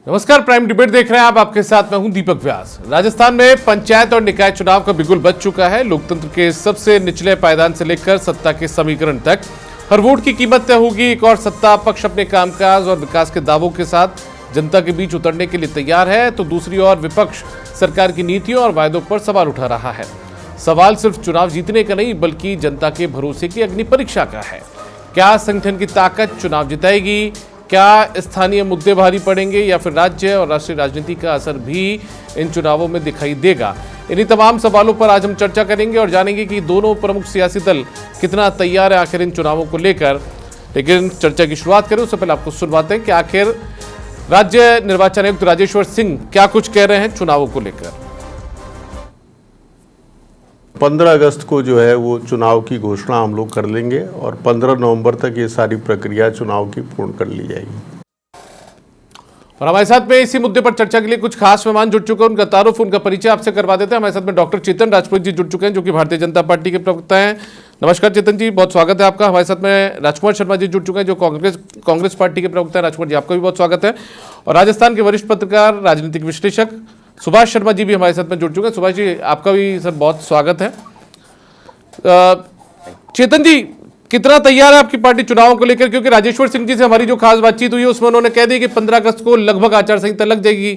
नमस्कार, prime debate देख रहे हैं आप। आपके साथ मैं हूं दीपक व्यास। राजस्थान में पंचायत और निकाय चुनाव का बिगुल बज चुका है। लोकतंत्र के सबसे निचले पायदान से लेकर सत्ता के समीकरण तक हर वोट की कीमत तय होगी। एक और सत्ता पक्ष अपने कामकाज और विकास के दावों के साथ जनता के बीच उतरने के लिए तैयार है, तो दूसरी ओर विपक्ष सरकार की नीतियों और वायदों पर सवाल उठा रहा है। सवाल सिर्फ चुनाव जीतने का नहीं, बल्कि जनता के भरोसे की अग्नि परीक्षा का है। क्या संगठन की ताकत चुनाव जिताएगी? क्या स्थानीय मुद्दे भारी पड़ेंगे या फिर राज्य और राष्ट्रीय राजनीति का असर भी इन चुनावों में दिखाई देगा? इन्हीं तमाम सवालों पर आज हम चर्चा करेंगे और जानेंगे कि दोनों प्रमुख सियासी दल कितना तैयार है आखिर इन चुनावों को लेकर। लेकिन चर्चा की शुरुआत करें उससे पहले आपको सुनवाते हैं कि आखिर राज्य निर्वाचन आयुक्त राजेश्वर सिंह क्या कुछ कह रहे हैं चुनावों को लेकर। 15 अगस्त को जो है वो चुनाव की घोषणा हम लोग कर लेंगे और 15 नवंबर तक ये सारी प्रक्रिया चुनाव की पूर्ण कर ली जाएगी। और हमारे साथ में इसी मुद्दे पर चर्चा के लिए कुछ खास मेहमान जुड़ चुके हैं। उनका तारुफ, उनका परिचय आपसे करवा देते हैं। हमारे साथ में डॉक्टर चेतन राजपूत जी जुड़ चुके हैं, जो कि भारतीय जनता पार्टी के प्रवक्ता हैं। नमस्कार चेतन जी, बहुत स्वागत है आपका। हमारे साथ में राजकुमार शर्मा जी जुड़ चुके हैं, जो कांग्रेस पार्टी के प्रवक्ता हैं। राजकुमार जी, आपका भी बहुत स्वागत है। और राजस्थान के वरिष्ठ पत्रकार, राजनीतिक विश्लेषक सुभाष शर्मा जी भी हमारे साथ में जुड़ चुके हैं। सुभाष जी, आपका भी सर बहुत स्वागत है। चेतन जी, कितना तैयार है आपकी पार्टी चुनावों को लेकर? क्योंकि राजेश्वर सिंह जी से हमारी जो खास बातचीत हुई है उसमें उन्होंने कह दिया कि 15 अगस्त को लगभग आचार संहिता लग जाएगी,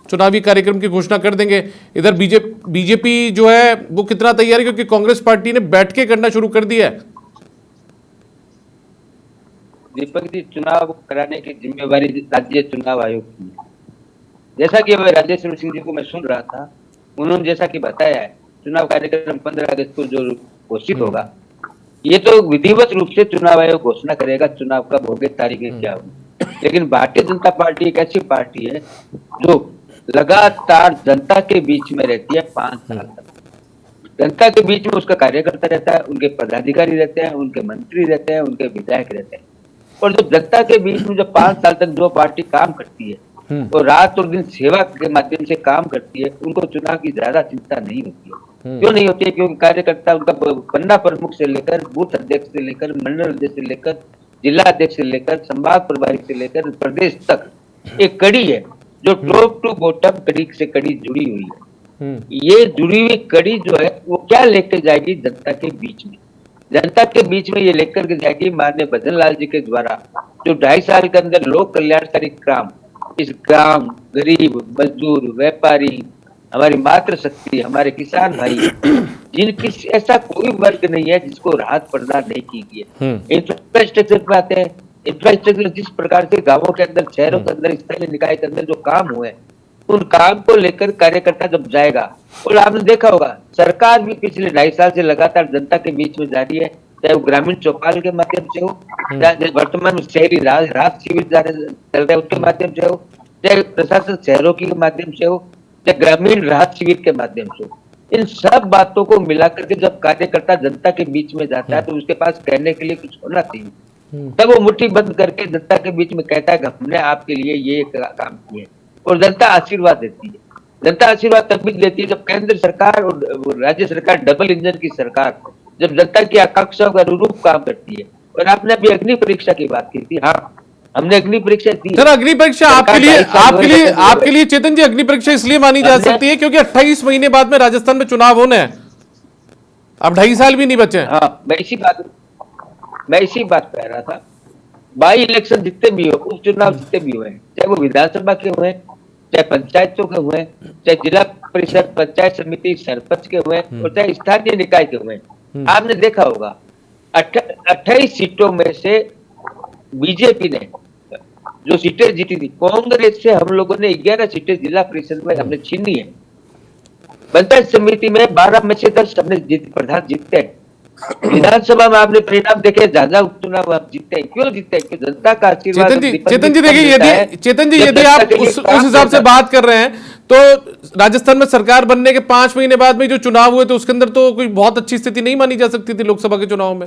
चुनावी कार्यक्रम की घोषणा कर देंगे। इधर बीजेपी जो है वो कितना तैयार है, क्योंकि कांग्रेस पार्टी ने बैठकें करना शुरू कर दिया है? दीपक जी, चुनाव कराने की जिम्मेवारी राज्य चुनाव आयोग की है। जैसा कि राजेश्वर सिंह जी को मैं सुन रहा था, उन्होंने जैसा कि बताया है, चुनाव कार्यक्रम 15 अगस्त को जो घोषित होगा, ये तो विधिवत रूप से चुनाव आयोग घोषणा करेगा चुनाव कब होंगे, तारीखें क्या होंगी। लेकिन भारतीय जनता पार्टी एक ऐसी पार्टी है जो लगातार जनता के बीच में रहती है। 5 साल तक जनता के बीच में उसका कार्यकर्ता रहता है, उनके पदाधिकारी रहते हैं, उनके मंत्री रहते हैं, उनके विधायक रहते हैं। और जो जनता के बीच में जो 5 साल तक जो पार्टी काम करती है और रात और दिन सेवा के माध्यम से काम करती है, उनको चुनाव की ज्यादा चिंता नहीं होती है। क्यों नहीं होती है? क्योंकि कार्यकर्ता उनका पन्ना प्रमुख से लेकर बूथ अध्यक्ष से लेकर मंडल अध्यक्ष से लेकर जिला अध्यक्ष से लेकर संभाग प्रभारी से लेकर प्रदेश तक एक कड़ी है जो टॉप टू बॉटम कड़ी से कड़ी जुड़ी हुई है। ये जुड़ी हुई कड़ी जो है वो क्या लेकर जाएगी जनता के बीच में? जनता के बीच में ये लेकर के जाएगी माननीय भजन लाल जी के द्वारा जो 2.5 साल के अंदर लोक कल्याणकारी काम इस ग्राम, गरीब, मजदूर, व्यापारी, हमारी मातृशक्ति, हमारे किसान भाई, जिनकी ऐसा कोई वर्ग नहीं है जिसको राहत प्रदान नहीं की गई है। इंफ्रास्ट्रक्चर पे आते हैं। इंफ्रास्ट्रक्चर जिस प्रकार से गांवों के अंदर, शहरों के अंदर, स्थानीय निकाय के अंदर जो काम हुए, उन काम को लेकर कार्यकर्ता जब जाएगा, और आपने देखा होगा सरकार भी पिछले 2.5 साल से लगातार जनता के बीच में जा रही है, चाहे वो ग्रामीण चौपाल के माध्यम से हो, चाहे वर्तमान में शहरी राहत शिविर चल रहे उसके माध्यम से हो, चाहे प्रशासन शहरों के माध्यम से हो, चाहे ग्रामीण राहत शिविर के माध्यम से हो। इन सब बातों को मिलाकर के जब कार्यकर्ता जनता के बीच में जाता है तो उसके पास कहने के लिए कुछ होना चाहिए। तब वो मुट्ठी बंद करके जनता के बीच में कहता है कि हमने आपके लिए ये काम किए, और जनता आशीर्वाद देती है। जनता आशीर्वाद तब भी देती है जब केंद्र सरकार और राज्य सरकार, डबल इंजन की सरकार, जब जनता की आकांक्षाओं के अनुरूप काम करती है। और आपने अभी अग्नि परीक्षा की बात की थी। हाँ, हमने अग्नि परीक्षा दी। सर, अग्नि परीक्षा आपके लिए चेतन जी, अग्नि परीक्षा इसलिए मानी जा सकती है क्योंकि 28 महीने बाद में राजस्थान में चुनाव होने हैं। अब 2.5 साल भी नहीं बचे। हाँ, मैं इसी बात कह रहा था। बाई इलेक्शन जितने भी हो, उपचुनाव जितने भी हुए, चाहे वो विधानसभा के हुए, चाहे पंचायतों के हुए, चाहे जिला परिषद, पंचायत समिति, सरपंच के हुए, और चाहे स्थानीय निकाय के हुए, आपने देखा होगा 28 सीटों में से बीजेपी ने जो सीटें जीती थी, कांग्रेस से हम लोगों ने 11 सीटें जिला परिषद में हमने छीनी है। पंचायत समिति में 12 में से 10 हमने प्रधान जीतते हैं। विधानसभा में आपने परिणाम देखे, ज्यादा उपचुनाव आप जीतते हैं। क्यों जीतते हैं? क्योंकि जनता का आशीर्वाद। चेतन जी देखिए, यदि आप उस हिसाब से बात कर रहे हैं तो राजस्थान में सरकार बनने के 5 महीने बाद में जो चुनाव हुए थे उसके अंदर तो कोई बहुत अच्छी स्थिति नहीं मानी जा सकती थी लोकसभा के चुनाव में।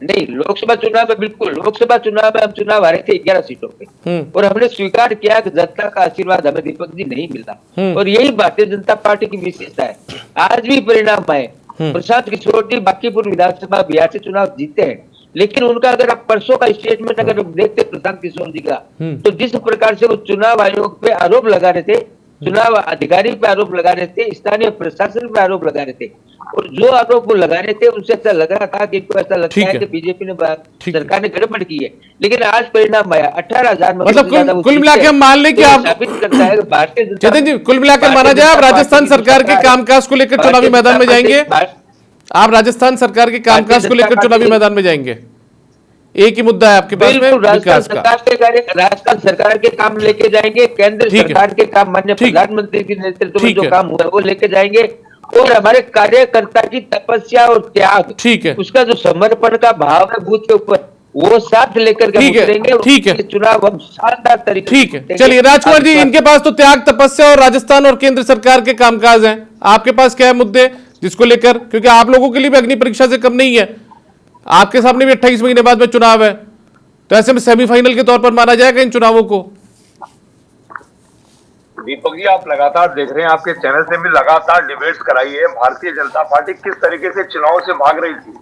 नहीं, लोकसभा चुनाव में बिल्कुल, लोकसभा चुनाव में हम चुनाव हारे थे 11 सीटों पे, और हमने स्वीकार किया कि जनता का आशीर्वाद हमें दीपक जी नहीं मिला। और यही भारतीय जनता पार्टी की विशेषता है। आज भी परिणाम आए, प्रशांत किशोर जी बांकीपुर विधानसभा बिहार से चुनाव जीते हैं, लेकिन उनका अगर आप परसों का स्टेटमेंट अगर देखते प्रशांत किशोर जी का, तो जिस प्रकार से वो चुनाव आयोग पे आरोप लगा रहे थे, चुनाव अधिकारी पे आरोप लगा रहे थे, स्थानीय प्रशासन पे आरोप लगा रहे थे, और जो आरोप वो लगा रहे थे उनसे ऐसा लग रहा था कि इनको ऐसा लगता है कि बीजेपी ने सरकार ने गड़बड़ की है। लेकिन आज परिणाम आया 18,000 मतलब कुल मिला के हम मान लें कि आप साबित करता है भारतीय चेतन जी, कुल मिलाकर माना जाए आप राजस्थान सरकार के कामकाज को लेकर चुनावी मैदान में जाएंगे? आप राजस्थान सरकार के कामकाज को लेकर चुनावी मैदान में जाएंगे? एक ही मुद्दा है आपके पास में, विकास का। राजस्थान सरकार के काम लेके जाएंगे, केंद्र सरकार के काम माननीय प्रधानमंत्री के नेतृत्व में जो काम हुआ है वो लेके जाएंगे, और हमारे कार्यकर्ता की तपस्या और त्याग, ठीक है, उसका जो समर्पण का भाव है बूथ के ऊपर, वो साथ लेकर के उतरेंगे। ठीक है, चुनाव हम शानदार तरीके। ठीक है, चलिए राजकुमार जी, इनके पास तो त्याग, तपस्या और राजस्थान और केंद्र सरकार के कामकाज हैं, आपके पास क्या है मुद्दे जिसको लेकर? क्योंकि आप लोगों के लिए भी अग्नि परीक्षा से कम नहीं है, आपके सामने भी 28 महीने बाद में चुनाव है, तो ऐसे में सेमीफाइनल के तौर पर माना जाएगा इन चुनावों को? दीपक जी, आप लगातार देख रहे हैं, आपके चैनल से भी लगातार डिबेट्स कराई है। भारतीय जनता पार्टी किस तरीके से चुनाव से भाग रही थी,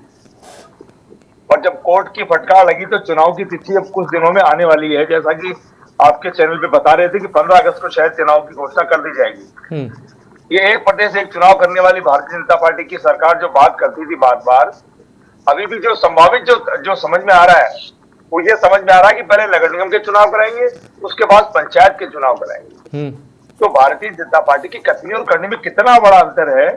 और जब कोर्ट की फटकार लगी तो चुनाव की तिथि अब कुछ दिनों में आने वाली है। जैसा कि आपके चैनल पे बता रहे थे कि 15 अगस्त को शायद चुनाव की घोषणा कर दी जाएगी। ये एक प्रदेश एक चुनाव करने वाली भारतीय जनता पार्टी की सरकार जो बात करती थी बार बार, अभी भी जो संभावित जो समझ में आ रहा है वो ये समझ में आ रहा है कि पहले नगर निगम के चुनाव कराएंगे, उसके बाद पंचायत के चुनाव कराएंगे। तो भारतीय जनता पार्टी की कथनी और करने में कितना बड़ा अंतर है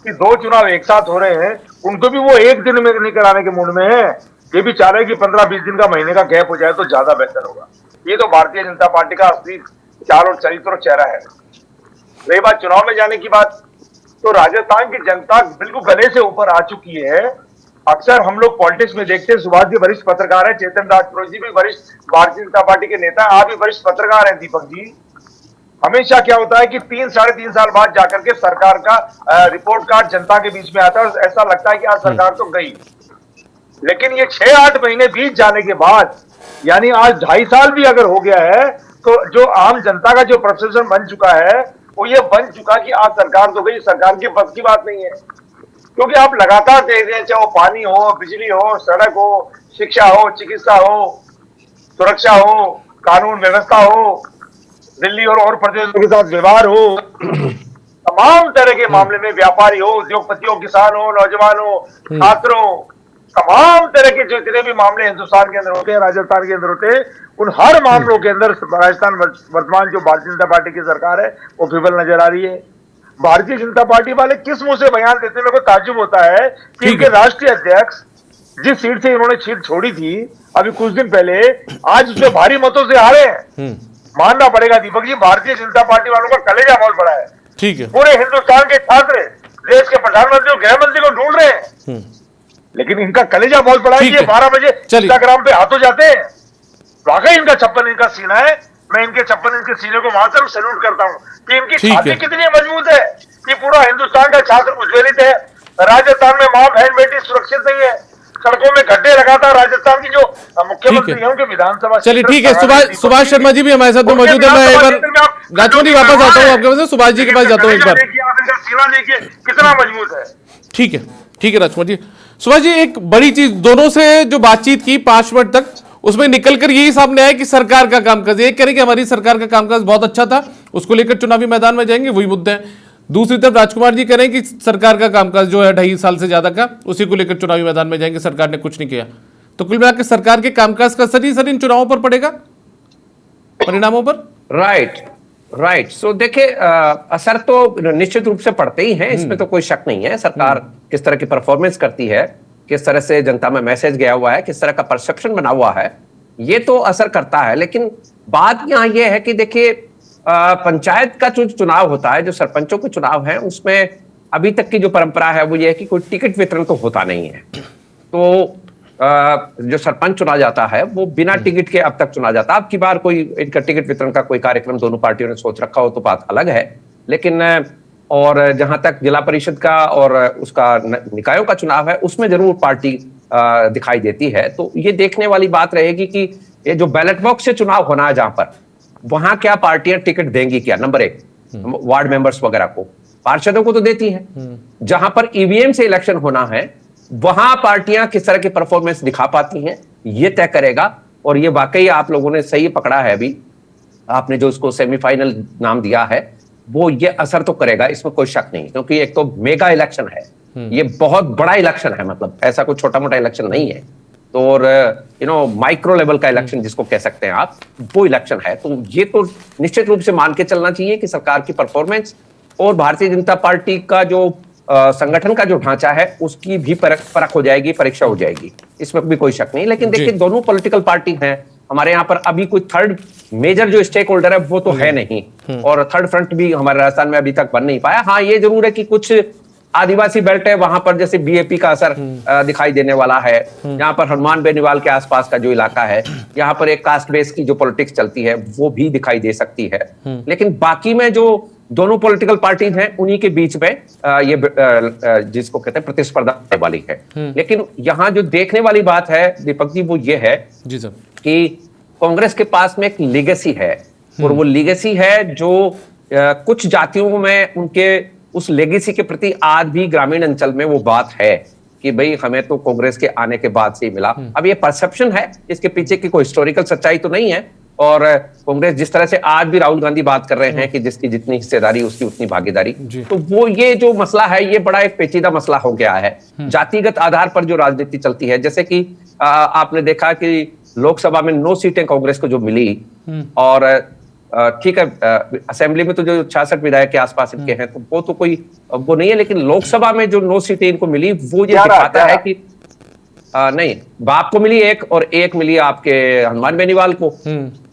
कि दो चुनाव एक साथ हो रहे हैं, उनको भी वो एक दिन में नहीं कराने के मूड में है, ये भी चाह रहे हैं कि 15-20 दिन का, महीने का गैप हो जाए तो ज्यादा बेहतर होगा। ये तो भारतीय जनता पार्टी का असली चाल और चरित्र और चेहरा है। रही बात चुनाव में जाने की बात, तो राजस्थान की जनता बिल्कुल गले से ऊपर आ चुकी है। अक्सर हम लोग पॉलिटिक्स में देखते हैं, सुभाष जी वरिष्ठ पत्रकार है, चेतन राजपुरोहित जी भी वरिष्ठ भारतीय जनता पार्टी के नेता है, आप भी वरिष्ठ पत्रकार हैं दीपक जी। हमेशा क्या होता है कि 3-3.5 साल बाद जाकर के सरकार का रिपोर्ट कार्ड जनता के बीच में आता है, और ऐसा लगता है कि आज सरकार तो गई। लेकिन ये 6-8 महीने बीत जाने के बाद, यानी आज 2.5 साल भी अगर हो गया है, तो जो आम जनता का जो परसेप्शन बन चुका है वो ये बन चुका कि आज सरकार तो गई, सरकार के बस की बात नहीं है। क्योंकि आप लगातार देख रहे हैं, चाहे वो पानी हो, बिजली हो, सड़क हो, शिक्षा हो, चिकित्सा हो, सुरक्षा हो, कानून व्यवस्था हो, दिल्ली और प्रदेशों के साथ व्यवहार हो, तमाम तरह के मामले में, व्यापारी हो, उद्योगपति हो, किसान हो, नौजवान हो, छात्र हो, तमाम तरह के जितने भी मामले हिंदुस्तान के अंदर होते हैं, राजस्थान के अंदर होते हैं, उन हर मामलों के अंदर राजस्थान वर्तमान जो भारतीय जनता पार्टी की सरकार है वो विफल नजर आ रही है। भारतीय जनता पार्टी वाले किस मुंह से बयान देते हैं, मेरे को ताज्जुब होता है कि इनके राष्ट्रीय अध्यक्ष जिस सीट से इन्होंने सीट छोड़ी थी अभी कुछ दिन पहले, आज उसमें भारी मतों से हारे हैं। मानना पड़ेगा दीपक जी, भारतीय जनता पार्टी वालों का कलेजा बहुत बड़ा है। ठीक है, पूरे हिंदुस्तान के छात्र देश के प्रधानमंत्री और गृह मंत्री को ढूंढ रहे हैं, लेकिन इनका कलेजा बहुत बड़ा है। ये 12 बजे इंस्टाग्राम पे हाथों जाते हैं, वाकई इनका 56 इंच का सीना है। मैं इनके 56 इंच के सीने को वहां से सैल्यूट करता हूँ कि इनकी छाती कितनी मजबूत है कि पूरा हिंदुस्तान का छात्र उज्ज्वलित है। राजस्थान में मां बहन बेटी सुरक्षित नहीं है, सड़कों में गड्ढे लगातार राजस्थान की जो मुख्यमंत्री है उनके विधानसभा। चलिए ठीक है, सुभाष शर्मा जी भी हमारे साथ मौजूद है। मैं एक बार राजकुमार जी वापस आता हूँ आपके पास, सुभाष जी के पास जाता हूँ एक बार। सीना देखिए कितना मजबूत है। ठीक है, ठीक है राजकुमार जी। सुभाष जी, एक बड़ी चीज दोनों से जो बातचीत की 5 मिनट तक, उसमें निकलकर यही सामने आया कि सरकार का कामकाज, एक कह रहे कि हमारी सरकार का कामकाज बहुत अच्छा था, उसको लेकर चुनावी मैदान में जाएंगे, वही मुद्दा है। दूसरी तरफ राजकुमार जी कह रहे हैं कि सरकार का कामकाज जो है 2.5 साल से ज्यादा का, उसी को लेकर चुनावी मैदान में जाएंगे, सरकार ने कुछ नहीं किया। तो कुल मिलाकर सरकार के कामकाज का असर ही इन चुनावों पर पड़ेगा, परिणामों पर? राइट। सो देखिए, असर तो निश्चित रूप से पड़ते ही हैं, इसमें तो कोई शक नहीं है। सरकार किस तरह की परफॉर्मेंस करती है, किस तरह से जनता में मैसेज गया हुआ है, किस तरह का परसेप्शन बना हुआ है, ये तो असर करता है। लेकिन बात यहाँ ये है कि देखिए, पंचायत का जो चुनाव होता है, जो सरपंचों के चुनाव है, उसमें अभी तक की जो परंपरा है वो ये है कि कोई टिकट वितरण तो होता नहीं है। तो जो सरपंच चुना जाता है वो बिना टिकट के अब तक चुना जाता है। अब की बार कोई इनका टिकट वितरण का कोई कार्यक्रम दोनों पार्टियों ने सोच रखा हो तो बात अलग है, लेकिन और जहां तक जिला परिषद का और उसका निकायों का चुनाव है, उसमें जरूर पार्टी दिखाई देती है। तो ये देखने वाली बात रहेगी कि ये जो बैलेट बॉक्स से चुनाव होना है, जहां पर वहां क्या पार्टियां टिकट देंगी क्या। नंबर 1, वार्ड मेंबर्स वगैरह को, पार्षदों को तो देती हैं। जहां पर ईवीएम से इलेक्शन होना है वहां पार्टियां किस तरह की परफॉर्मेंस दिखा पाती हैं ये तय करेगा। और ये वाकई आप लोगों ने सही पकड़ा है, अभी आपने जो उसको सेमीफाइनल नाम दिया है, वो ये असर तो करेगा, इसमें कोई शक नहीं, क्योंकि एक तो मेगा इलेक्शन है, ये बहुत बड़ा इलेक्शन है, मतलब ऐसा कोई छोटा मोटा इलेक्शन नहीं है। तो और माइक्रो लेवल का इलेक्शन जिसको कह सकते हैं आप, वो इलेक्शन है। तो ये तो निश्चित रूप से मान के चलना चाहिए कि सरकार की परफॉर्मेंस और भारतीय जनता पार्टी का जो संगठन का जो ढांचा है उसकी भी परख हो जाएगी, परीक्षा हो जाएगी, इसमें भी कोई शक नहीं। लेकिन देखिए, दोनों पॉलिटिकल पार्टी हैं हमारे यहाँ पर, अभी कोई थर्ड मेजर जो स्टेक होल्डर है वो तो है नहीं, और थर्ड फ्रंट भी हमारे राजस्थान में अभी तक बन नहीं पाया। हाँ, ये जरूर है कि कुछ आदिवासी बेल्ट है, वहां पर जैसे बीएपी का असर दिखाई देने वाला है। यहाँ पर हनुमान बेनीवाल के आसपास का जो इलाका है, यहाँ पर एक कास्ट बेस की जो पॉलिटिक्स चलती है वो भी दिखाई दे सकती है। लेकिन बाकी में जो दोनों पॉलिटिकल पार्टीज हैं, उन्हीं के बीच में ये जिसको कहते हैं प्रतिस्पर्धा वाली है। लेकिन यहाँ जो देखने वाली बात है दीपक जी, वो ये है जी सर कि कांग्रेस के पास में एक लीगेसी है, और वो लीगेसी है जो कुछ जातियों में उनके उस लेगेसी के प्रति आज भी ग्रामीण अंचल में वो बात है कि भाई हमें तो कांग्रेस के आने के बाद से ही मिला। अब ये परसेप्शन है, इसके पीछे की कोई हिस्टोरिकल सच्चाई तो नहीं है। और कांग्रेस जिस तरह से आज भी राहुल गांधी बात कर रहे हैं कि जिसकी जितनी हिस्सेदारी उसकी उतनी भागीदारी, तो वो ये जो मसला है ये बड़ा एक पेचीदा मसला हो गया है। जातिगत आधार पर जो राजनीति चलती है, जैसे कि आपने देखा कि लोकसभा में 9 सीटें कांग्रेस को जो मिली, और ठीक है, असेंबली में तो जो 66 विधायक के आसपास इनके हैं, तो वो तो कोई वो नहीं है। लेकिन लोकसभा में जो 9 सीटें इनको मिली, वो ये दिखाता है कि नहीं, बाप को मिली एक, और एक मिली आपके हनुमान बेनीवाल को,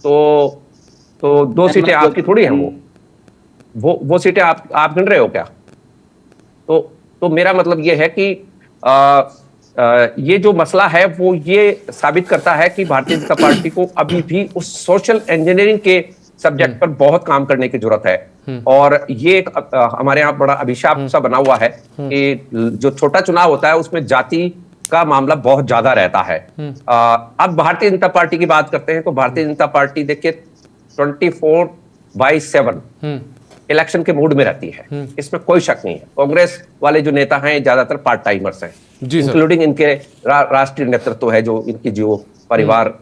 तो 2 सीटें आपकी थोड़ी हैं। वो सीटें आप गिन रहे हो क्या? तो मेरा मतलब ये है कि ये जो मसला है वो ये साबित करता है कि भारतीय जनता पार्टी को अभी भी उस सोशल इंजीनियरिंग के सब्जेक्ट पर बहुत काम करने की जरूरत है। और ये एक हमारे यहाँ बड़ा अभिशाप सा बना हुआ है कि जो छोटा चुनाव होता है उसमें जाति का मामला बहुत ज्यादा रहता है। अब भारतीय जनता पार्टी की बात करते हैं, तो भारतीय जनता पार्टी देखिए 24/7 इलेक्शन के मूड में रहती है, इसमें कोई शक नहीं है। कांग्रेस वाले जो नेता हैं ज्यादातर पार्ट टाइमर्स हैं, इंक्लूडिंग इनके राष्ट्रीय नेतृत्व है, जो इनकी जो परिवार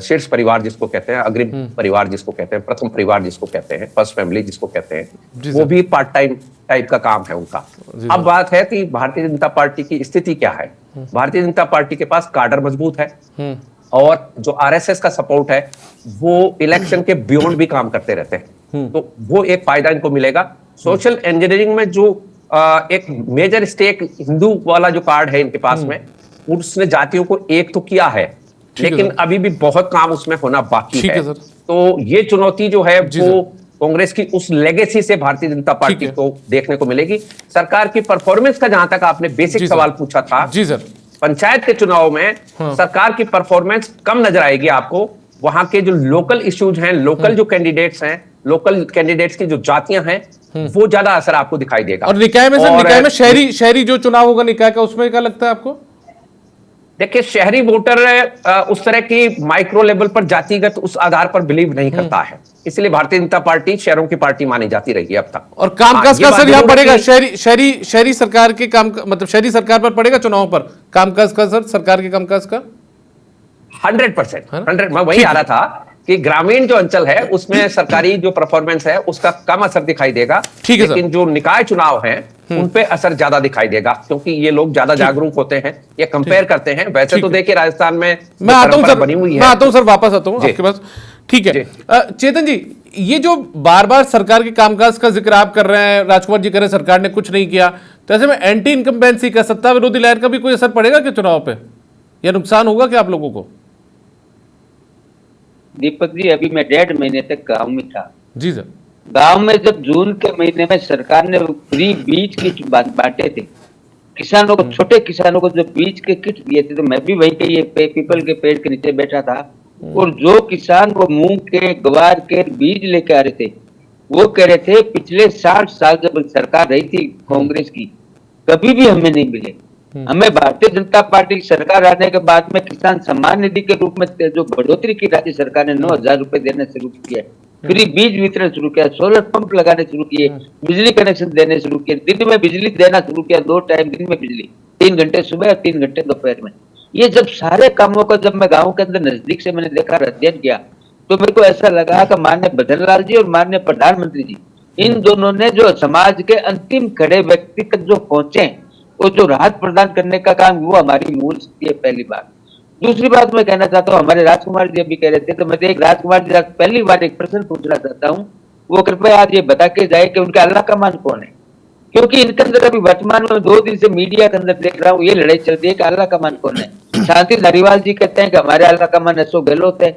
शीर्ष परिवार जिसको कहते हैं, अग्रिम परिवार जिसको कहते हैं, प्रथम परिवार जिसको कहते हैं, फर्स्ट फैमिली जिसको कहते हैं, वो भी पार्ट टाइम टाइप का काम है उनका। अब बात है कि भारतीय जनता पार्टी की स्थिति क्या है। भारतीय जनता पार्टी के पास काडर मजबूत है, और जो आरएसएस का सपोर्ट है वो इलेक्शन के बियॉन्ड भी काम करते रहते हैं, तो वो एक फायदा इनको मिलेगा। सोशल इंजीनियरिंग में जो एक मेजर स्टेक हिंदू वाला जो कार्ड है इनके पास में, उसने जातियों को एक तो किया है, लेकिन अभी भी बहुत काम उसमें होना बाकी है। तो ये चुनौती जो है वो कांग्रेस की उस लेगेसी से भारतीय जनता पार्टी को देखने को मिलेगी। सरकार की परफॉर्मेंस का जहां तक आपने बेसिक सवाल पूछा था, जी सर, पंचायत के चुनाव में सरकार की परफॉर्मेंस कम नजर आएगी आपको। वहां के जो लोकल इश्यूज हैं, लोकल जो कैंडिडेट्स हैं, लोकल कैंडिडेट्स की जो जातियां हैं, वो ज्यादा असर आपको दिखाई देगा। और निकाय में सर, निकाय में शहरी जो चुनाव होगा निकाय का, उसमें क्या लगता है आपको? देखिए, शहरी वोटर उस तरह की माइक्रो लेवल पर जातिगत उस आधार पर बिलीव नहीं करता है, इसलिए भारतीय जनता पार्टी शहरों की पार्टी मानी जाती रही है अब तक। और कामकाज का असर यहाँ पड़ेगा, शहरी सरकार के काम, मतलब शहरी सरकार पर पड़ेगा चुनाव पर कामकाज का असर, सरकार के कामकाज का 100%। मैं वही आ रहा था कि ग्रामीण जो अंचल है उसमें सरकारी जो परफॉर्मेंस है उसका कम असर दिखाई देगा, लेकिन जो निकाय चुनाव हैं उन पे असर ज्यादा दिखाई देगा, क्योंकि ये लोग ज्यादा जागरूक होते हैं, ये कंपेयर करते हैं। वैसे तो देखिए राजस्थान में मैं आता हूं सर, बनी हुई है। मैं आता हूं सर, वापस आता हूं आपके पास, ठीक है। चेतन जी, ये जो बार बार सरकार के कामकाज का जिक्र आप कर रहे हैं, राजकुमार जी कह रहे हैं सरकार ने कुछ नहीं किया, तो ऐसे में एंटी इनकम्बेंसी का, सत्ता विरोधी लहर का भी कोई असर पड़ेगा क्या चुनाव पे, या नुकसान होगा क्या आप लोगों को? दीपक जी, अभी मैं 1.5 महीने तक गांव में था। जी सर। गांव में जब जून के महीने में सरकार ने फ्री बीज किट बांटे थे किसानों को, छोटे किसानों को जो बीज के किट दिए थे, तो मैं भी वहीं के ये पीपल के पेड़ के नीचे बैठा था, और जो किसान वो मूंग के, ग्वार के बीज लेके आ रहे थे, वो कह रहे थे पिछले 60 साल जब सरकार रही थी कांग्रेस की, कभी भी हमें नहीं मिले। हमें भारतीय जनता पार्टी की सरकार आने के बाद में किसान सम्मान निधि के रूप में जो बढ़ोतरी की राज्य सरकार ने 9,000 रुपए देना शुरू किया, फ्री बीज वितरण शुरू किया, सोलर पंप लगाने शुरू किए, बिजली कनेक्शन देने शुरू किए, दिन में बिजली देना शुरू किया, 2 टाइम दिन में बिजली। 3 घंटे सुबह और 3 घंटे दोपहर में। ये जब सारे कामों को जब मैं गांव के अंदर नजदीक से मैंने देखा और अध्ययन किया, तो मेरे को ऐसा लगा कि माननीय भजनलाल जी और माननीय प्रधानमंत्री जी, इन दोनों ने जो समाज के अंतिम खड़े व्यक्ति तक जो पहुंचे, वो जो राहत प्रदान करने का काम, वो हमारी मूल स्थिति है। पहली बात। दूसरी बात मैं कहना चाहता हूँ, हमारे राजकुमार जी अभी कह रहे थे, तो मैं एक राजकुमार जी पहली बार एक प्रश्न पूछना चाहता हूँ, वो कृपया आज ये बता के जाए कि उनका अल्लाह का मान कौन है। क्योंकि इनके अंदर अभी वर्तमान में 2 दिन से मीडिया के अंदर देख रहा हूँ, ये लड़ाई चल रही है कि अल्लाह का मान कौन है। शांति धारीवाल जी कहते हैं कि हमारे अल्लाह का मान अशोक गहलोत है।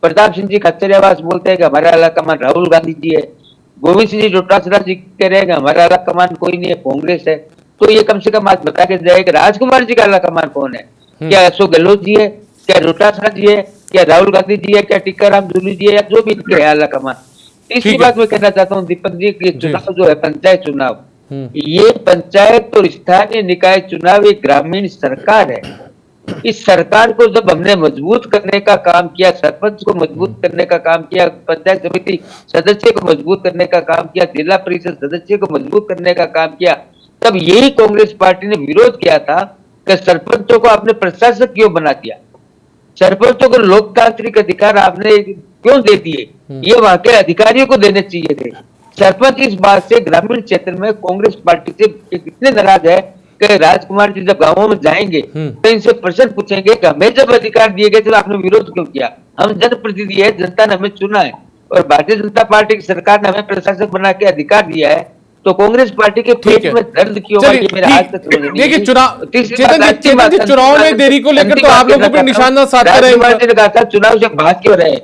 प्रताप सिंह जी खच्चरियावास बोलते हैं कि हमारा अल्लाह का मान राहुल गांधी जी है। गोविंद सिंह जी डोटासरा जी कह रहे हैं कि हमारा अल्लाह का मान कोई नहीं है, कांग्रेस है। तो ये कम से कम आज बता के जाए कि राजकुमार जी का अल्लाह का मान कौन है। क्या अशोक गहलोत जी है, क्या डोटासरा जी है, क्या राहुल गांधी जी है, क्या टीकाराम जूली जी है, या जो भी इनके है अल्लाह का मान। तीसरी बात मैं कहना चाहता हूँ दीपक जी, ये चुनाव जो है पंचायत चुनाव, ये पंचायत और स्थानीय निकाय चुनाव एक ग्रामीण सरकार है। इस सरकार को जब हमने मजबूत करने का काम किया, सरपंच को मजबूत करने का काम किया, पंचायत समिति सदस्य को मजबूत करने का काम किया, जिला परिषद सदस्य को मजबूत करने का काम किया, तब यही कांग्रेस पार्टी ने विरोध किया था कि सरपंचों को आपने प्रशासक क्यों बना दिया, सरपंचों को लोकतांत्रिक अधिकार आपने क्यों दे दिए, ये वहां के अधिकारियों को देने चाहिए थे। सरपंच इस बात से ग्रामीण क्षेत्र में कांग्रेस पार्टी से इतने नाराज है कि राजकुमार जी जब गांवों में जाएंगे तो इनसे प्रश्न पूछेंगे कि हमें जब अधिकार दिए गए तो आपने विरोध क्यों किया। हम जनप्रतिनिधि है, जनता ने हमें चुना है और भारतीय जनता पार्टी की सरकार ने हमें प्रशासक बना के अधिकार दिया है, तो कांग्रेस पार्टी के पेट में दर्द क्यों है, ये मेरा आज तक समझ नहीं। देखिए चेतन जी चुनाव में देरी को लेकर तो आप लोगों को निशाना साधते ने कहा था चुनाव से भाग क्यों रहे,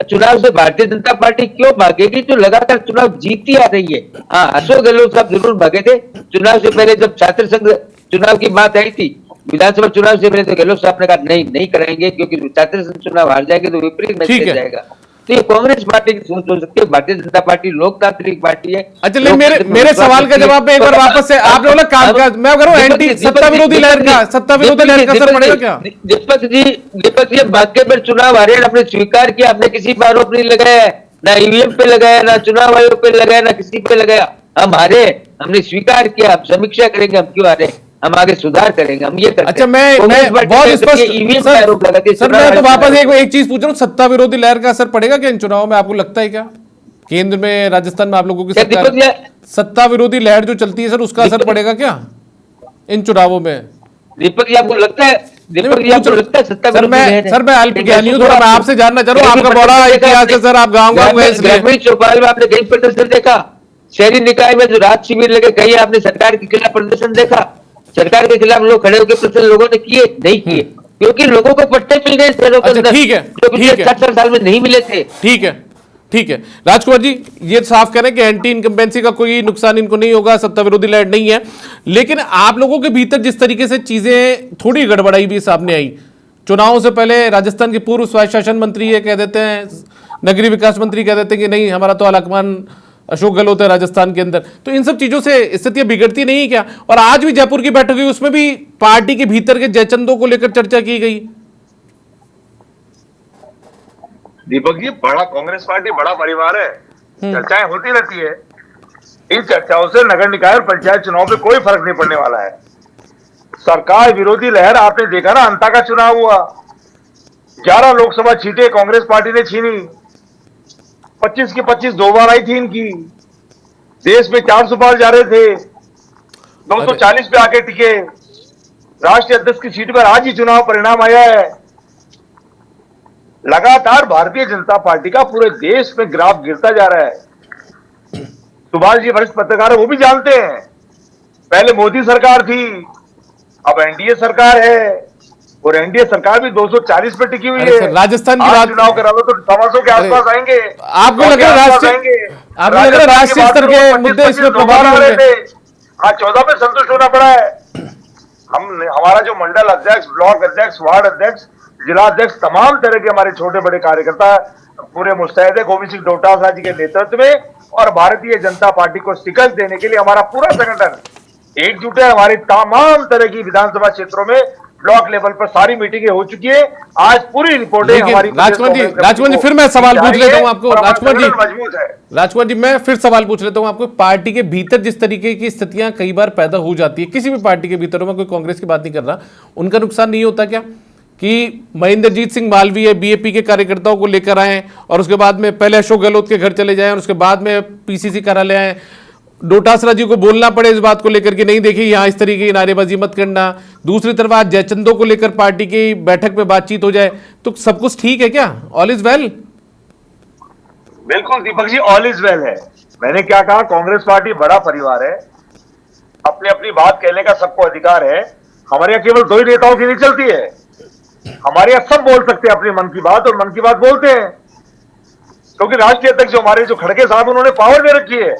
चुनाव से भारतीय जनता पार्टी क्यों भागेगी जो लगातार चुनाव जीतती आ रही है। हाँ, अशोक गहलोत साहब जरूर भागे थे चुनाव से पहले, जब छात्र संघ चुनाव की बात आई थी विधानसभा चुनाव से पहले, तो गहलोत साहब ने कहा नहीं कराएंगे क्योंकि छात्र संघ चुनाव हार जाएंगे तो विपरीत मैसेज जाएगा। तो ये कांग्रेस पार्टी की सोच हो सकती है, भारतीय जनता पार्टी लोकतांत्रिक पार्टी है। अच्छा, मेरे सवाल का जवाब एक बार वापस से आप लोग कामकाज मैं कह रहा हूं, एंटी सत्ता विरोधी लहर का असर पड़ेगा क्या? दीपक जी भाग्य पर चुनाव हारे, आपने स्वीकार किया, आपने किसी पर आरोप नहीं लगाया, ना ईवीएम पे लगाया, ना चुनाव आयोग पे लगाया, ना किसी पे लगाया। हम हारे, हमने स्वीकार किया, आप समीक्षा करेंगे हम क्यों हारे, हम आगे सुधार करेंगे, हम ये करते। अच्छा, मैं बहुत स्पष्ट सर, मैं तो वापस एक चीज पूछ रहा हूँ, सत्ता विरोधी लहर का असर पड़ेगा क्या इन चुनाव में? आपको लगता है क्या केंद्र में, राजस्थान में आप लोगों की सत्ता विरोधी लहर जो चलती है सर, उसका असर पड़ेगा क्या इन चुनावों में? दीपक जी आपको लगता है? दीपक जी आपको लगता है सत्ता सर मैं अल्प ज्ञानी हूँ, थोड़ा मैं आपसे जानना चाह रहा हूँ, आपका बड़ा इतिहास है सर, आप गाँव गए चौपाल में आपने कहीं प्रदर्शन देखा? शहरी निकाय में जो रात शिविर लगे, कहीं आपने सरकार के खिलाफ प्रदर्शन देखा? सरकार के खिलाफ लोग खड़े होकर प्रदर्शन लोगों ने किए? नहीं किए, क्योंकि लोगों को पट्टे मिल गए शहरों के अंदर, ठीक है, जो पिछले 70 साल में नहीं मिले थे। ठीक है राजकुमार जी, ये साफ कह रहे हैं कि एंटी इनकम्बेंसी का कोई नुकसान इनको नहीं होगा, सत्ता विरोधी लहर नहीं है। लेकिन आप लोगों के भीतर जिस तरीके से चीजें थोड़ी गड़बड़ाई भी सामने आई, चुनाव से पहले राजस्थान के पूर्व स्वायत्त शासन मंत्री ये कह देते हैं, नगरीय विकास मंत्री कह देते हैं कि नहीं हमारा तो अलाकमान अशोक गहलोत है राजस्थान के अंदर, तो इन सब चीजों से स्थितियां बिगड़ती नहीं है क्या? और आज भी जयपुर की बैठक हुई, उसमें भी पार्टी के भीतर के जयचंदों को लेकर चर्चा की गई। दीपक जी, बड़ा कांग्रेस पार्टी बड़ा परिवार है, चर्चाएं होती रहती है। इन चर्चाओं से नगर निकाय और पंचायत चुनाव पे कोई फर्क नहीं पड़ने वाला है। सरकार विरोधी लहर आपने देखा ना, अंता का चुनाव हुआ, 11 लोकसभा सीटें कांग्रेस पार्टी ने छीनी, 25 की 25 दो बार आई थी इनकी, देश में 400 पार जा रहे थे, 240 पे आके टिके, राष्ट्रीय अध्यक्ष की सीट पर आज ही चुनाव परिणाम आया है। लगातार भारतीय जनता पार्टी का पूरे देश में ग्राफ गिरता जा रहा है। सुभाष जी वरिष्ठ पत्रकार है, वो भी जानते हैं, पहले मोदी सरकार थी, अब एनडीए सरकार है, और एनडीए सरकार भी 240 पे टिकी हुई है। राजस्थान की बात चुनाव करा लो तो 700 के आसपास आएंगे। आपको लग रहा है राष्ट्रीय स्तर के मुद्दे इसमें प्रभाव हो रहे थे? आज 14 पे संतुष्ट होना पड़ा है। हमारा जो मंडल अध्यक्ष, ब्लॉक अध्यक्ष, वार्ड अध्यक्ष, जिला अध्यक्ष, तमाम तरह के हमारे छोटे बड़े कार्यकर्ता पूरे मुस्तैद है गोविंद सिंह डोटासरा जी के नेतृत्व में, और भारतीय जनता पार्टी को शिकस्त देने के लिए हमारा पूरा संगठन एकजुट है। हमारे तमाम तरह की विधानसभा क्षेत्रों में ब्लॉक लेवल पर सारी मीटिंगें हो चुकी है। आज पूरी रिपोर्टें लेकिन हमारी राजकुमार जी फिर मैं सवाल पूछ लेता हूं आपको। मजबूत है। राजकुमार जी मैं फिर सवाल पूछ लेता हूं आपको। पार्टी के भीतर जिस तरीके की स्थितियां कई बार पैदा हो जाती है, किसी भी पार्टी के भीतर हो, मैं कोई कांग्रेस की बात नहीं कर रहा, उनका नुकसान नहीं होता क्या कि महेंद्रजीत सिंह मालवीय बीएपी के कार्यकर्ताओं को लेकर आए और उसके बाद में पहले अशोक गहलोत के घर चले जाएं और उसके बाद में पीसीसी कार्यालय आए, डोटासरा जी को बोलना पड़े इस बात को लेकर कि नहीं देखिए यहाँ इस तरीके की नारेबाजी मत करना, दूसरी तरफ आज जयचंदों को लेकर पार्टी की बैठक में बातचीत हो जाए, तो सब कुछ ठीक है क्या? All is well? बिल्कुल Deepak ji, all is well है। मैंने क्या कहा, कांग्रेस पार्टी बड़ा परिवार है, अपनी अपनी बात कहने का सबको अधिकार है। हमारे यहाँ केवल दो ही नेताओं की नहीं चलती है, हमारे यहाँ सब बोल सकते हैं अपनी मन की बात, और मन की बात बोलते हैं। क्योंकि राष्ट्रीय अध्यक्ष जो हमारे जो खड़गे साहब, उन्होंने पावर दे रखी है।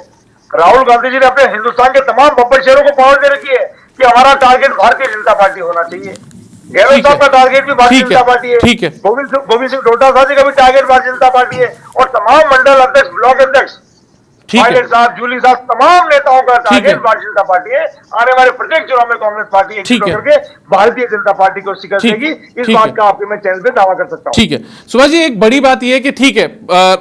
राहुल गांधी जी ने अपने हिंदुस्तान के तमाम बब्बर शहरों को पावर दे रखी है कि हमारा टारगेट भारतीय जनता पार्टी होना चाहिए। गहलोत साहब का टारगेट भी भारतीय जनता पार्टी है। ठीक है। गोविंद सिंह डोटासरा जी का भी टारगेट भारतीय जनता पार्टी है, और तमाम मंडल अध्यक्ष, ब्लॉक अध्यक्ष, पायलट साहब, जूली साहब, तमाम नेताओं का टारगेट भारतीय जनता पार्टी है। आने वाले प्रत्येक चुनाव में कांग्रेस पार्टी एक करके भारतीय जनता पार्टी को शिकस्त देगी, इस बात का आपके मैं चैनल पे दावा कर सकता हूं। ठीक है सुभाष जी, एक बड़ी बात यह है कि ठीक है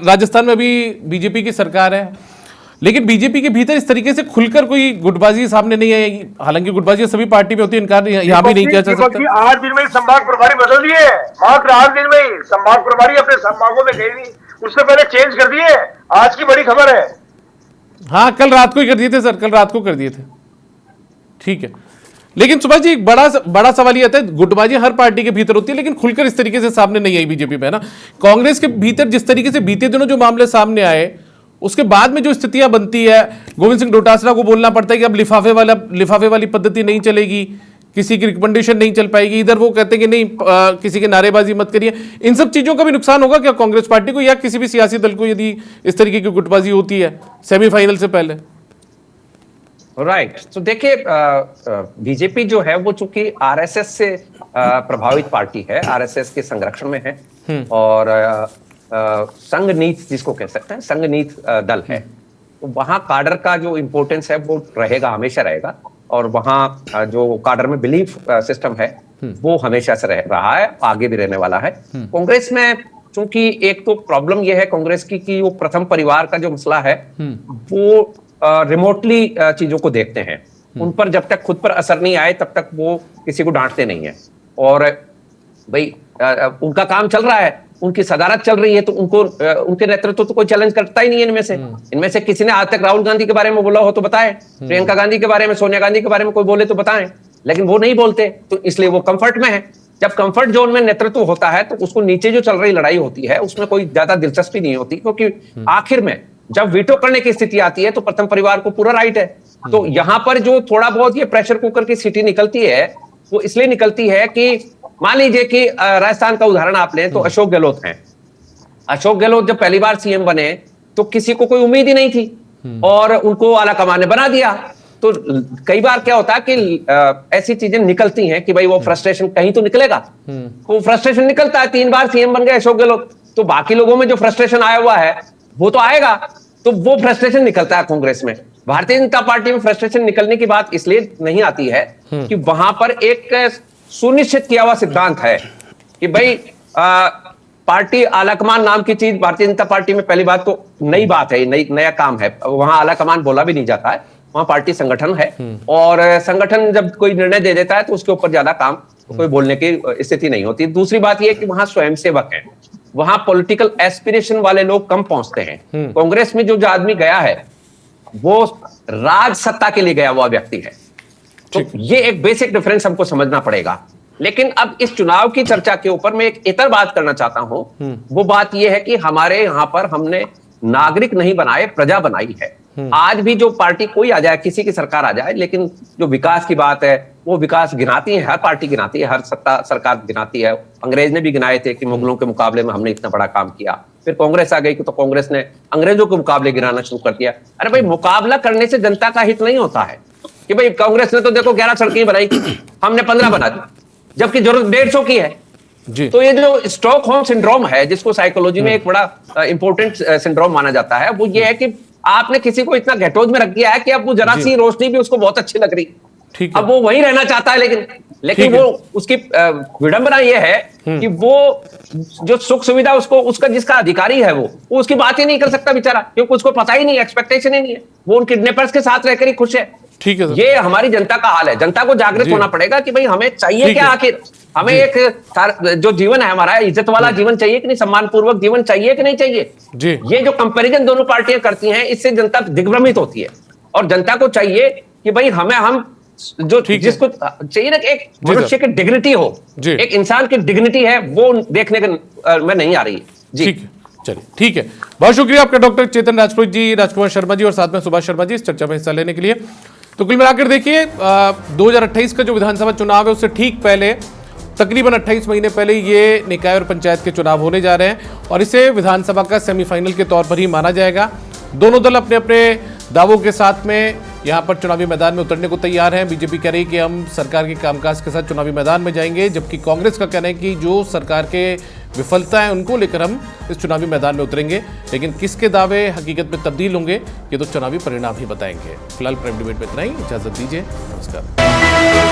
राजस्थान में अभी बीजेपी की सरकार है, लेकिन बीजेपी के भीतर इस तरीके से खुलकर कोई गुटबाजी सामने नहीं आएगी। हालांकि गुटबाजी सभी पार्टी में होती है, इनकार यहाँ भी नहीं किया जा सकता। 8 दिन में ही संभाग प्रभारी बदल दिए, मात्र 8 दिन में ही संभाग प्रभारी अपने संभागों में गए नहीं, उससे पहले चेंज कर दिए। आज की बड़ी खबर है। हाँ, कल रात को ही कर दिए थे सर, कल रात को कर दिए थे। ठीक है, लेकिन सुभाष जी एक बड़ा सवाल ये आता है, गुटबाजी हर पार्टी के भीतर होती है, लेकिन खुलकर इस तरीके से सामने नहीं आई बीजेपी में, है ना। कांग्रेस के भीतर जिस तरीके से बीते दिनों जो मामले सामने आए, उसके बाद में जो स्थितियां बनती है, गोविंद सिंह डोटासरा को बोलना पड़ता है कि अब लिफाफे वाली पद्धति नहीं चलेगी, किसी की रिकमेंडेशन नहीं चल पाएगी, इधर वो कहते हैं कि नहीं किसी की नारेबाजी मत करिए। इन सब चीजों का भी नुकसान होगा क्या कांग्रेस पार्टी को या किसी भी सियासी दल को, यदि इस तरीके की गुटबाजी होती है सेमीफाइनल से पहले? राइट, तो देखिए बीजेपी जो है वो चूंकि आरएसएस से प्रभावित पार्टी है, आरएसएस के संरक्षण में है, और संघ नीति जिसको कह सकते हैं, संघ नीति दल है, तो वहां काडर का जो इंपॉर्टेंस है वो रहेगा, हमेशा रहेगा, और वहां जो काडर में बिलीफ सिस्टम है वो हमेशा से रहा है, आगे भी रहने वाला है। कांग्रेस में चूंकि एक तो प्रॉब्लम यह है कांग्रेस की कि वो प्रथम परिवार का जो मसला है वो रिमोटली चीजों को देखते हैं, उन पर जब तक खुद पर असर नहीं आए तब तक वो किसी को डांटते नहीं है। और भाई उनका काम चल रहा है, उनकी सदारत चल रही है, तो उनको उनके नेतृत्व तो कोई चैलेंज करता ही नहीं है। इनमें से किसी ने आज तक राहुल गांधी के बारे में बोला हो तो बताएं, प्रियंका गांधी के बारे में, सोनिया गांधी के बारे में कोई बोले तो बताएं, लेकिन वो नहीं बोलते, तो इसलिए वो कंफर्ट में है। जब कंफर्ट जोन में नेतृत्व होता है तो उसको नीचे जो चल रही लड़ाई होती है उसमें कोई ज्यादा दिलचस्पी नहीं होती, क्योंकि आखिर में जब वीटो करने की स्थिति आती है तो प्रथम परिवार को पूरा राइट है। तो यहां पर जो थोड़ा बहुत ये प्रेशर कुकर की सीटी निकलती है वो इसलिए निकलती है कि मान लीजिए कि राजस्थान का उदाहरण आप लें तो अशोक गहलोत हैं। अशोक गहलोत जब पहली बार सीएम बने तो किसी को कोई उम्मीद ही नहीं थी और उनको आला कमान ने बना दिया। तो कई बार क्या होता है कि ऐसी चीजें निकलती हैं कि भाई वो फ्रस्ट्रेशन कहीं तो निकलेगा, वो फ्रस्ट्रेशन निकलता है। 3 बार सीएम बन गए अशोक गहलोत, तो बाकी लोगों में जो फ्रस्ट्रेशन आया हुआ है वो तो आएगा, तो वो फ्रस्ट्रेशन निकलता है कांग्रेस में। भारतीय जनता पार्टी में फ्रस्ट्रेशन निकलने की बात इसलिए नहीं आती है कि वहां पर एक सुनिश्चित किया हुआ सिद्धांत है कि भाई पार्टी आलाकमान नाम की चीज भारतीय जनता पार्टी में पहली बात तो नई बात है, नया काम है। वहां आलाकमान बोला भी नहीं जाता है, वहां पार्टी संगठन है, और संगठन जब कोई निर्णय दे देता है तो उसके ऊपर ज्यादा काम कोई बोलने की स्थिति नहीं होती। दूसरी बात यह कि वहां स्वयंसेवक है, वहां पॉलिटिकल एस्पिरेशन वाले लोग कम पहुंचते हैं। कांग्रेस में जो आदमी गया है वो राज सत्ता के लिए गया हुआ व्यक्ति है, तो ये एक बेसिक डिफरेंस हमको समझना पड़ेगा। लेकिन अब इस चुनाव की चर्चा के ऊपर मैं एक इतर बात करना चाहता हूं, वो बात यह है कि हमारे यहां पर हमने नागरिक नहीं बनाए, प्रजा बनाई है। आज भी जो पार्टी कोई आ जाए, किसी की सरकार आ जाए, लेकिन जो विकास की बात है वो विकास गिनाती है, हर पार्टी गिनाती है, हर सत्ता सरकार गिनाती है। अंग्रेज ने भी गिनाए थे कि मुगलों के मुकाबले में हमने इतना बड़ा काम किया, फिर कांग्रेस आ गई तो कांग्रेस ने अंग्रेजों के मुकाबले गिनाना शुरू कर दिया। अरे भाई, मुकाबला करने से जनता का हित नहीं होता है कि भाई कांग्रेस ने तो देखो 11 सड़कें बनाई, हमने 15 बना दी, जबकि जरूरत 150 की है जी। तो ये जो स्टॉकहोम सिंड्रोम है, जिसको साइकोलॉजी में एक बड़ा इंपॉर्टेंट सिंड्रोम माना जाता है, वो ये है कि आपने किसी को इतना घटोज में रख दिया है कि अब वो जरा सी रोशनी भी उसको बहुत अच्छी लग रही, ठीक है। अब वो वहीं रहना चाहता है, लेकिन ठीक है। वो उसकी विडंबना ये है कि वो जो सुख सुविधा उसका जिसका अधिकारी है वो उसकी बात ही नहीं कर सकता बेचारा, क्योंकि उसको पता ही नहीं, एक्सपेक्टेशन ही नहीं है, वो उन किडनैपर्स के साथ रहकर ही खुश है। ठीक है सर। ये हमारी जनता का हाल है। जनता को जागृत जी। होना पड़ेगा कि भाई हमें चाहिए ठीक क्या, है। आखिर हमें जी। एक जो जीवन है हमारा, इज्जत वाला जीवन चाहिए कि नहीं, सम्मान पूर्वक जीवन चाहिए कि नहीं चाहिए। जी। ये जो कंपैरिजन दोनों पार्टियां करती हैं, इससे जनता दिग्भ्रमित होती है। और जनता को चाहिए कि भाई हम जो ठीक है। जिसको चाहिए ना कि एक जी सर। मनुष्य की डिग्निटी हो, जी। एक इंसान की डिग्निटी है, वो देखने में नहीं आ रही है जी। ठीक है, चलिए ठीक है। बहुत शुक्रिया आपका डॉक्टर चेतन राजपूत जी, राजकुमार शर्मा जी और साथ में सुभाष शर्मा जी इस चर्चा में हिस्सा लेने के लिए। तो कुल मिलाकर देखिए 2028 का जो विधानसभा चुनाव है उससे ठीक पहले तकरीबन 28 महीने पहले ये निकाय और पंचायत के चुनाव होने जा रहे हैं और इसे विधानसभा का सेमीफाइनल के तौर पर ही माना जाएगा। दोनों दल अपने अपने दावों के साथ में यहाँ पर चुनावी मैदान में उतरने को तैयार हैं। बीजेपी कह रही है कि हम सरकार के कामकाज के साथ चुनावी मैदान में जाएंगे, जबकि कांग्रेस का कहना है कि जो सरकार के विफलता है उनको लेकर हम इस चुनावी मैदान में उतरेंगे। लेकिन किसके दावे हकीकत में तब्दील होंगे ये तो चुनावी परिणाम ही बताएंगे। फिलहाल प्राइम डिबेट में इतना ही, इजाजत दीजिए, नमस्कार।